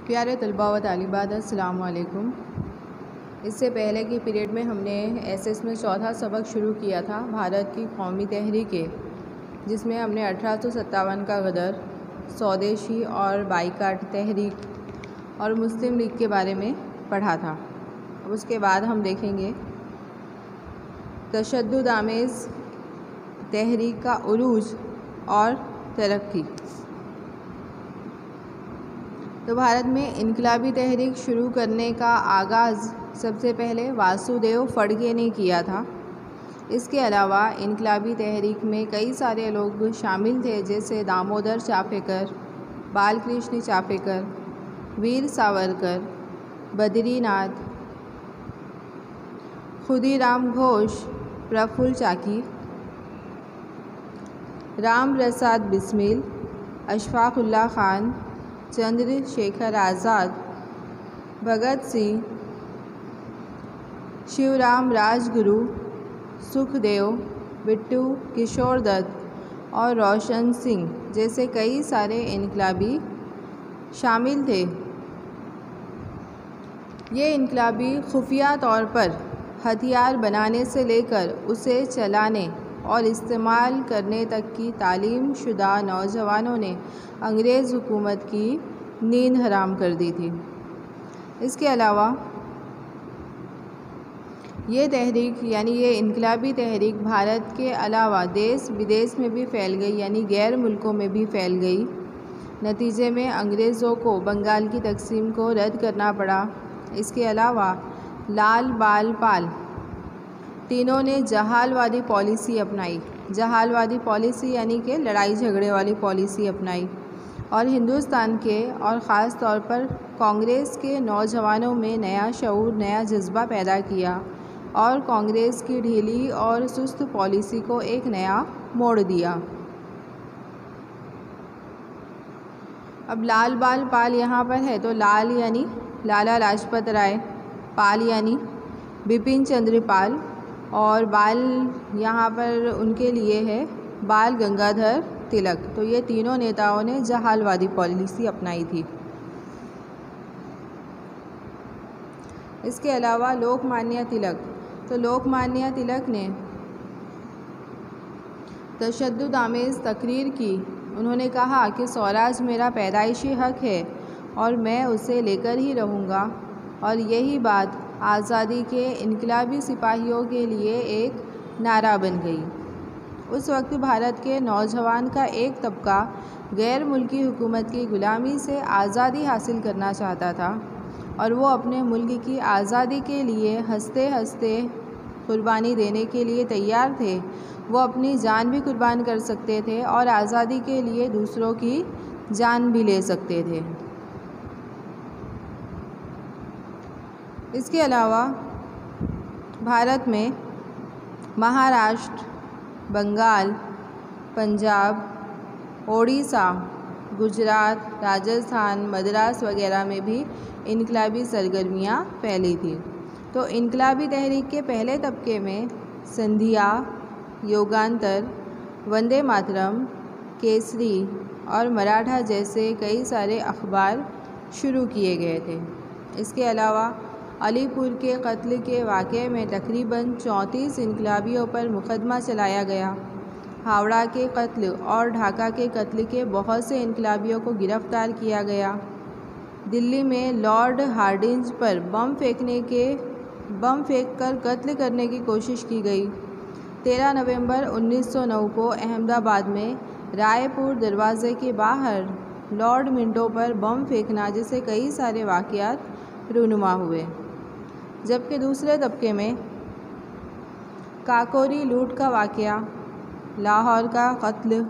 प्यारे तलबा व तालिबात, अस्सलाम वालेकुम। इससे पहले की पीरियड में हमने एसएस में चौथा सबक शुरू किया था भारत की कौमी तहरीकें, जिसमें हमने 1857 का गदर, स्वदेशी और बाईकाट तहरीक और मुस्लिम लीग के बारे में पढ़ा था। अब उसके बाद हम देखेंगे तशद्दुद आमेज़ तहरीक का उरूज और तरक्की। तो भारत में इनकलाबी तहरीक शुरू करने का आगाज़ सबसे पहले वासुदेव फड़के ने किया था। इसके अलावा इनकलाबी तहरीक में कई सारे लोग शामिल थे, जैसे दामोदर चापेकर, बालकृष्ण चापेकर, वीर सावरकर, बद्रीनाथ, खुदीराम घोष, प्रफुल्ल चाकी, राम प्रसाद बिस्मिल, अशफाक उल्लाह खान, चंद्रशेखर आज़ाद, भगत सिंह, शिवराम राजगुरु, सुखदेव, बिट्टू किशोर दत्त और रोशन सिंह जैसे कई सारे इनकलाबी शामिल थे। ये इनकलाबी खुफिया तौर पर हथियार बनाने से लेकर उसे चलाने और इस्तेमाल करने तक की तालीम शुदा नौजवानों ने अंग्रेज़ हुकूमत की नींद हराम कर दी थी। इसके अलावा ये तहरीक यानी ये इनकलाबी तहरीक भारत के अलावा देश विदेश में भी फैल गई, यानी गैर मुल्कों में भी फैल गई। नतीजे में अंग्रेज़ों को बंगाल की तकसीम को रद्द करना पड़ा। इसके अलावा लाल बाल पाल तीनों ने जहालवादी पॉलिसी अपनाई। जहालवादी पॉलिसी यानी कि लड़ाई झगड़े वाली पॉलिसी अपनाई और हिंदुस्तान के और ख़ास तौर पर कांग्रेस के नौजवानों में नया शऊर, नया जज्बा पैदा किया और कांग्रेस की ढीली और सुस्त पॉलिसी को एक नया मोड़ दिया। अब लाल बाल पाल यहाँ पर है, तो लाल यानी लाला लाजपत राय, पाल यानी बिपिन चंद्र पाल और बाल यहाँ पर उनके लिए है बाल गंगाधर तिलक। तो ये तीनों नेताओं ने जहालवादी पॉलिसी अपनाई थी। इसके अलावा लोकमान्य तिलक, तो लोकमान्य तिलक ने तशद्दुद आमेज़ तकरीर की। उन्होंने कहा कि स्वराज मेरा पैदाइशी हक है और मैं उसे लेकर ही रहूँगा, और यही बात आज़ादी के इनकलाबी सिपाहियों के लिए एक नारा बन गई। उस वक्त भारत के नौजवान का एक तबका गैर मुल्की हुकूमत की ग़ुलामी से आज़ादी हासिल करना चाहता था और वो अपने मुल्क की आज़ादी के लिए हंसते हंसते कुर्बानी देने के लिए तैयार थे। वो अपनी जान भी कुर्बान कर सकते थे और आज़ादी के लिए दूसरों की जान भी ले सकते थे। इसके अलावा भारत में महाराष्ट्र, बंगाल, पंजाब, ओडिशा, गुजरात, राजस्थान, मद्रास वगैरह में भी इनकलाबी सरगर्मियाँ फैली थी। तो इनकलाबी तहरीक के पहले तबके में संधिया, योगांतर, वंदे मातरम, केसरी और मराठा जैसे कई सारे अखबार शुरू किए गए थे। इसके अलावा अलीपुर के कत्ल के वाक़े में तकरीबन 34 इनकलाबियों पर मुकदमा चलाया गया। हावड़ा के कत्ल और ढाका के कत्ल के बहुत से इनकलाबियों को गिरफ़्तार किया गया। दिल्ली में लॉर्ड हार्डिंज पर बम फेंककर कत्ल करने की कोशिश की गई। 13 नवंबर 1909 को अहमदाबाद में रायपुर दरवाज़े के बाहर लॉर्ड मिंटो पर बम फेंकना जैसे कई सारे वाक़यात रूनुमा हुए। जबकि दूसरे तबके में काकोरी लूट का वाक़या, लाहौर का कत्ल,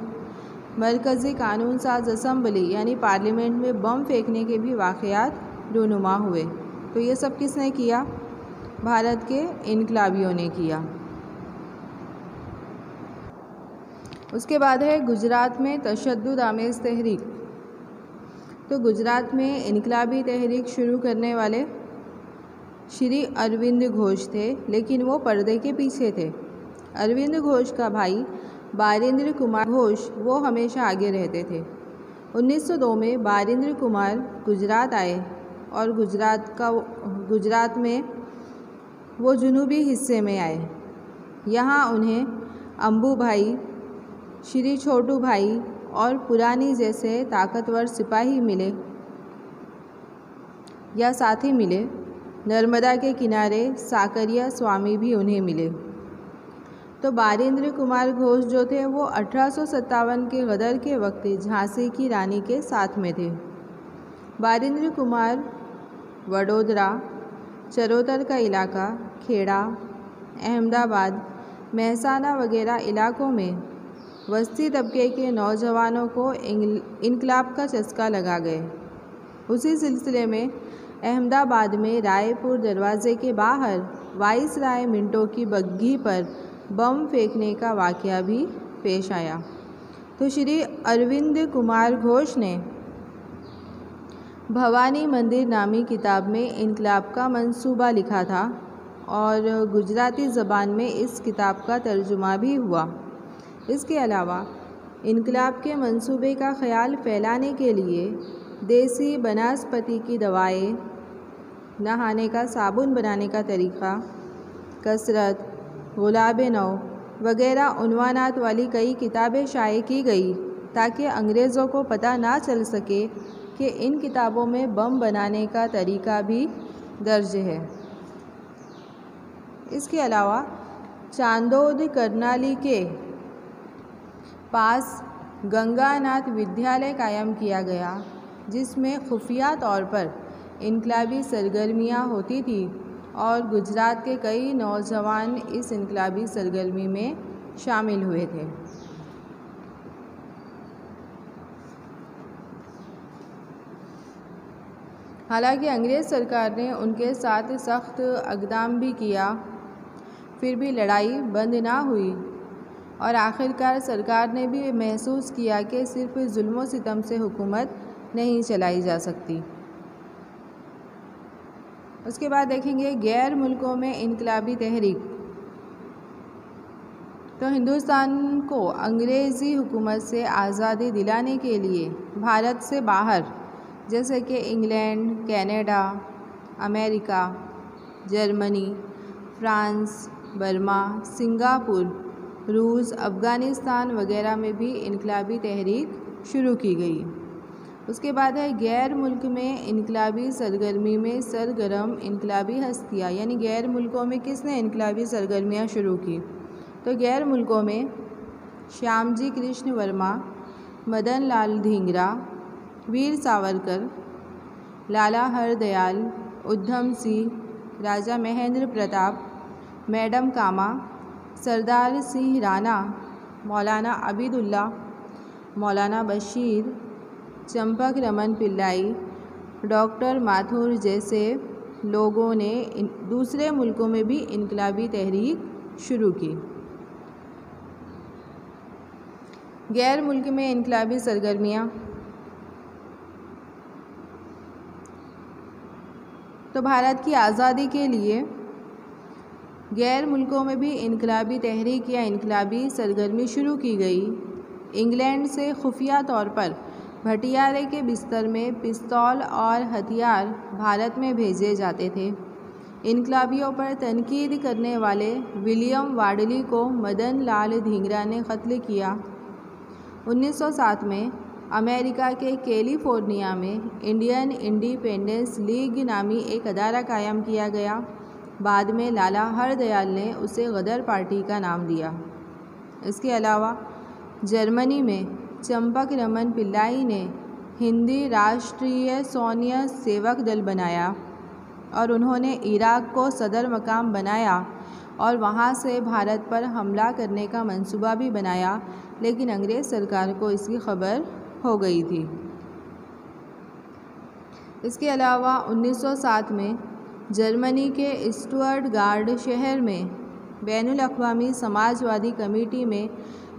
मरकज़ी कानून साज असम्बली यानी पार्लियामेंट में बम फेंकने के भी वाक़यात रूनुमा हुए। तो ये सब किसने किया? भारत के इनकलाबियों ने किया। उसके बाद है गुजरात में तशद्दुद आमेज़ तहरीक। तो गुजरात में इनकलाबी तहरीक शुरू करने वाले श्री अरविंद घोष थे, लेकिन वो पर्दे के पीछे थे। अरविंद घोष का भाई बारेंद्र कुमार घोष वो हमेशा आगे रहते थे। 1902 में बारिंद्र कुमार गुजरात आए और गुजरात में वो जनूबी हिस्से में आए। यहाँ उन्हें अंबू भाई, श्री छोटू भाई और पुरानी जैसे ताकतवर सिपाही मिले या साथी मिले। नर्मदा के किनारे साकरिया स्वामी भी उन्हें मिले। तो बारिंद्र कुमार घोष जो थे वो 1857 के गदर के वक्त झांसी की रानी के साथ में थे। बारिंद्र कुमार वडोदरा, चरोतर का इलाका, खेड़ा, अहमदाबाद, मेहसाना वगैरह इलाकों में वस्ती तबके के नौजवानों को इनकलाब का चस्का लगा गए। उसी सिलसिले में अहमदाबाद में रायपुर दरवाजे के बाहर वाइसराय मिंटो की बग्घी पर बम फेंकने का वाक़या भी पेश आया। तो श्री अरविंद कुमार घोष ने भवानी मंदिर नामी किताब में इनकलाब का मंसूबा लिखा था और गुजराती ज़बान में इस किताब का तर्जुमा भी हुआ। इसके अलावा इनकलाब के मंसूबे का ख़याल फैलाने के लिए देसी बनस्पति की दवाएं, नहाने का साबुन बनाने का तरीक़ा, कसरत, गुलाब-ए-नौ वगैरह उन्वानात वाली कई किताबें शाये की गई ताकि अंग्रेज़ों को पता ना चल सके कि इन किताबों में बम बनाने का तरीक़ा भी दर्ज है। इसके अलावा चांदोद करनाली के पास गंगानाथ विद्यालय कायम किया गया, जिसमें खुफिया तौर पर इनकलाबी सरगर्मियाँ होती थी और गुजरात के कई नौजवान इस इनकलाबी सरगर्मी में शामिल हुए थे। हालांकि अंग्रेज़ सरकार ने उनके साथ सख्त इक़दाम भी किया, फिर भी लड़ाई बंद ना हुई और आखिरकार सरकार ने भी महसूस किया कि सिर्फ जुल्म सितम से हुकूमत नहीं चलाई जा सकती। उसके बाद देखेंगे गैर मुल्कों में इनकलाबी तहरीक। तो हिंदुस्तान को अंग्रेज़ी हुकूमत से आज़ादी दिलाने के लिए भारत से बाहर जैसे कि England, Canada, America, Germany, France, Burma, Singapore, रूस, अफ़गानिस्तान वगैरह में भी इनकलाबी तहरीक शुरू की गई। उसके बाद है गैर मुल्क में इनकलाबी सरगर्मी में सरगर्म इनकलाबी हस्तियाँ, यानी गैर मुल्कों में किसने इनकलाबी सरगर्मियाँ शुरू की। तो गैर मुल्कों में श्यामजी कृष्ण वर्मा, मदन लाल धिंगरा, वीर सावरकर, लाला हरदयाल, उधम सिंह, राजा महेंद्र प्रताप, मैडम कामा, सरदार सिंह राणा, मौलाना आबिदुल्ला, मौलाना बशीर, चंपक रमन पिल्लाई, डॉक्टर माथुर जैसे लोगों ने दूसरे मुल्कों में भी इनकलाबी तहरीक शुरू की। गैर मुल्क में इनकलाबी सरगर्मियाँ। तो भारत की आज़ादी के लिए गैर मुल्कों में भी इनकलाबी तहरीक या इनकलाबी सरगर्मी शुरू की गई। इंग्लैंड से खुफिया तौर पर भटियारे के बिस्तर में पिस्तौल और हथियार भारत में भेजे जाते थे। इनकलाबियों पर तनकीद करने वाले विलियम वाडली को मदन लाल धिंगरा ने कत्ल किया। 1907 में अमेरिका के कैलिफोर्निया में इंडियन इंडिपेंडेंस लीग नामी एक अदारा कायम किया गया। बाद में लाला हरदयाल ने उसे गदर पार्टी का नाम दिया। इसके अलावा जर्मनी में चंपक रमन पिल्लाई ने हिंदी राष्ट्रीय सैन्य सेवक दल बनाया और उन्होंने इराक को सदर मकाम बनाया और वहाँ से भारत पर हमला करने का मंसूबा भी बनाया, लेकिन अंग्रेज़ सरकार को इसकी खबर हो गई थी। इसके अलावा 1907 में जर्मनी के स्टुअर्टगार्ड शहर में बैनुल अक़वामी समाजवादी कमेटी में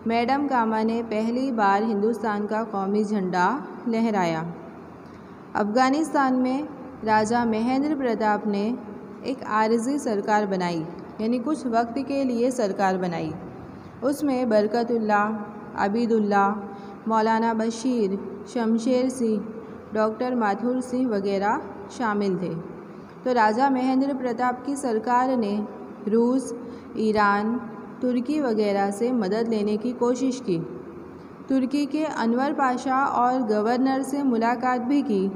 मैडम कामा ने पहली बार हिंदुस्तान का कौमी झंडा लहराया। अफ़गानिस्तान में राजा महेंद्र प्रताप ने एक आरज़ी सरकार बनाई, यानी कुछ वक्त के लिए सरकार बनाई। उसमें बरकतुल्ला, आबिदुल्ला, मौलाना बशीर, शमशेर सिंह, डॉक्टर माथुर सिंह वगैरह शामिल थे। तो राजा महेंद्र प्रताप की सरकार ने रूस, ईरान, तुर्की वगैरह से मदद लेने की कोशिश की। तुर्की के अनवर पाशा और गवर्नर से मुलाकात भी की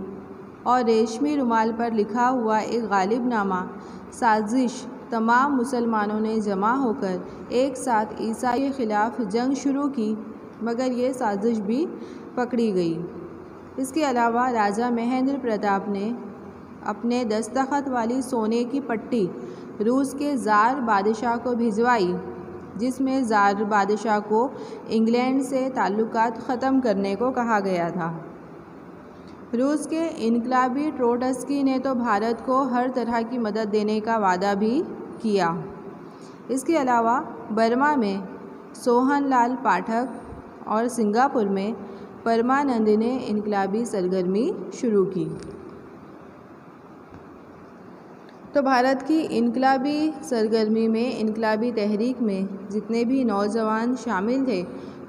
और रेशमी रुमाल पर लिखा हुआ एक गालिबनामा साजिश तमाम मुसलमानों ने जमा होकर एक साथ ईसाई के ख़िलाफ़ जंग शुरू की, मगर ये साजिश भी पकड़ी गई। इसके अलावा राजा महेंद्र प्रताप ने अपने दस्तखत वाली सोने की पट्टी रूस के ज़ार बादशाह को भिजवाई, जिसमें ज़ार बादशाह को इंग्लैंड से ताल्लुकात ख़त्म करने को कहा गया था। रूस के इनकलाबी ट्रोट्स्की ने तो भारत को हर तरह की मदद देने का वादा भी किया। इसके अलावा बर्मा में सोहनलाल पाठक और सिंगापुर में परमानंद ने इनकलाबी सरगर्मी शुरू की। तो भारत की इनकलाबी सरगर्मी में, इनकलाबी तहरीक में जितने भी नौजवान शामिल थे,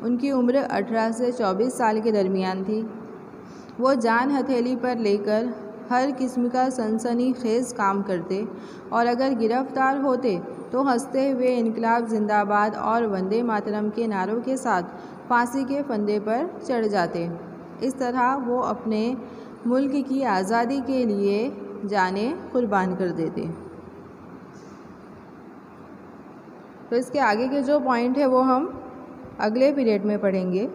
उनकी उम्र 18 से 24 साल के दरमियान थी। वो जान हथेली पर लेकर हर किस्म का सनसनीखेज़ काम करते और अगर गिरफ्तार होते तो हंसते हुए इनकलाब जिंदाबाद और वंदे मातरम के नारों के साथ फांसी के फंदे पर चढ़ जाते। इस तरह वो अपने मुल्क की आज़ादी के लिए जाने कुर्बान कर देते। तो इसके आगे के जो पॉइंट है वो हम अगले पीरियड में पढ़ेंगे।